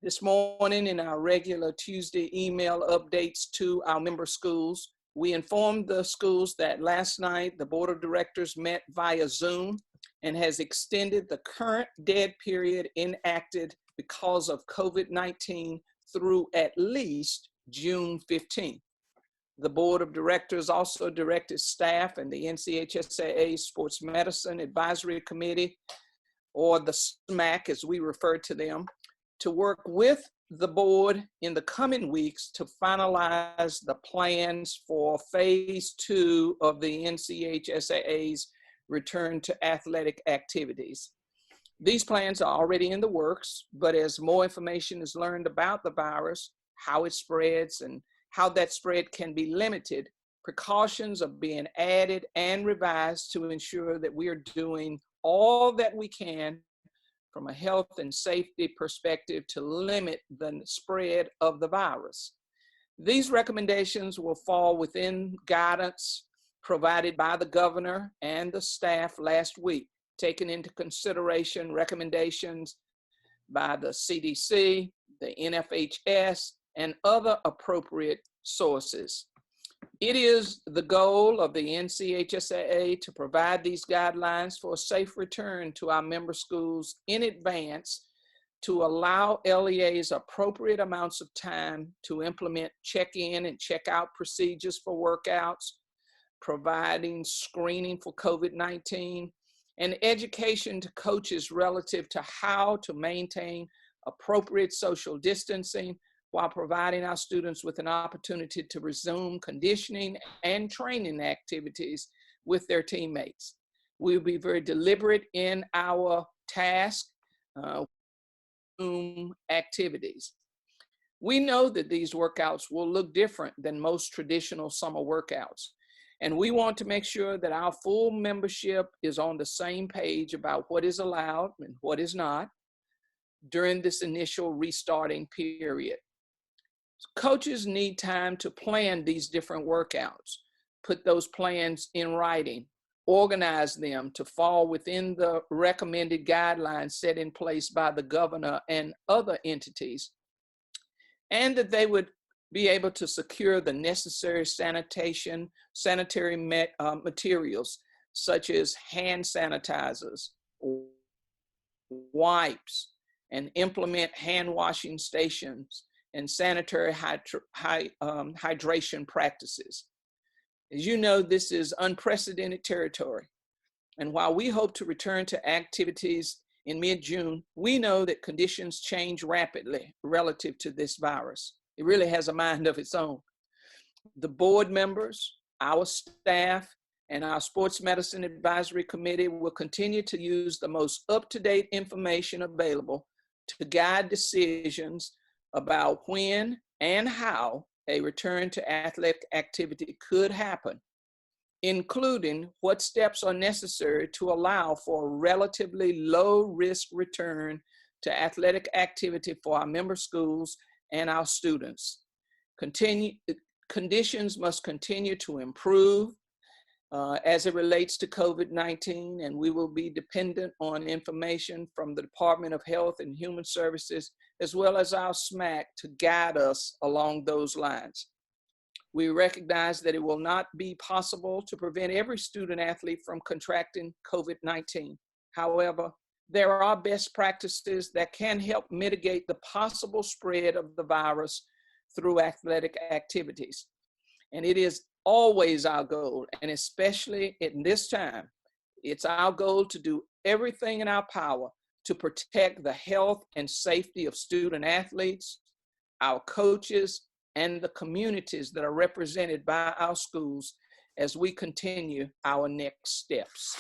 This morning in our regular Tuesday email updates to our member schools, we informed the schools that last night the Board of Directors met via Zoom and has extended the current dead period enacted because of COVID-19 through at least June 15th. The Board of Directors also directed staff and the NCHSAA Sports Medicine Advisory Committee, or the SMAC as we refer to them, to work with the board in the coming weeks to finalize the plans for phase 2 of the NCHSAA's return to athletic activities. These plans are already in the works, but as more information is learned about the virus, how it spreads, and how that spread can be limited, precautions are being added and revised to ensure that we are doing all that we can from a health and safety perspective to limit the spread of the virus. These recommendations will fall within guidance provided by the governor and the staff last week, taking into consideration recommendations by the CDC, the NFHS, and other appropriate sources. It is the goal of the NCHSAA to provide these guidelines for a safe return to our member schools in advance to allow LEAs appropriate amounts of time to implement check-in and check-out procedures for workouts, providing screening for COVID-19, and education to coaches relative to how to maintain appropriate social distancing while providing our students with an opportunity to resume conditioning and training activities with their teammates. We'll be very deliberate in our task activities. We know that these workouts will look different than most traditional summer workouts, and we want to make sure that our full membership is on the same page about what is allowed and what is not during this initial restarting period. Coaches need time to plan these different workouts, put those plans in writing, organize them to fall within the recommended guidelines set in place by the governor and other entities, and that they would be able to secure the necessary sanitary materials, such as hand sanitizers, wipes, and implement hand washing stations and sanitary hydration practices. As you know, this is unprecedented territory. And while we hope to return to activities in mid-June, we know that conditions change rapidly relative to this virus. It really has a mind of its own. The board members, our staff, and our Sports Medicine Advisory Committee will continue to use the most up-to-date information available to guide decisions about when and how a return to athletic activity could happen, including what steps are necessary to allow for a relatively low-risk return to athletic activity for our member schools and our students. Conditions must continue to improve as it relates to COVID-19, and we will be dependent on information from the Department of Health and Human Services, as well as our SMAC, to guide us along those lines. We recognize that it will not be possible to prevent every student athlete from contracting COVID-19. However, there are best practices that can help mitigate the possible spread of the virus through athletic activities. And it is always our goal, and especially in this time, it's our goal to do everything in our power to protect the health and safety of student athletes, our coaches, and the communities that are represented by our schools as we continue our next steps.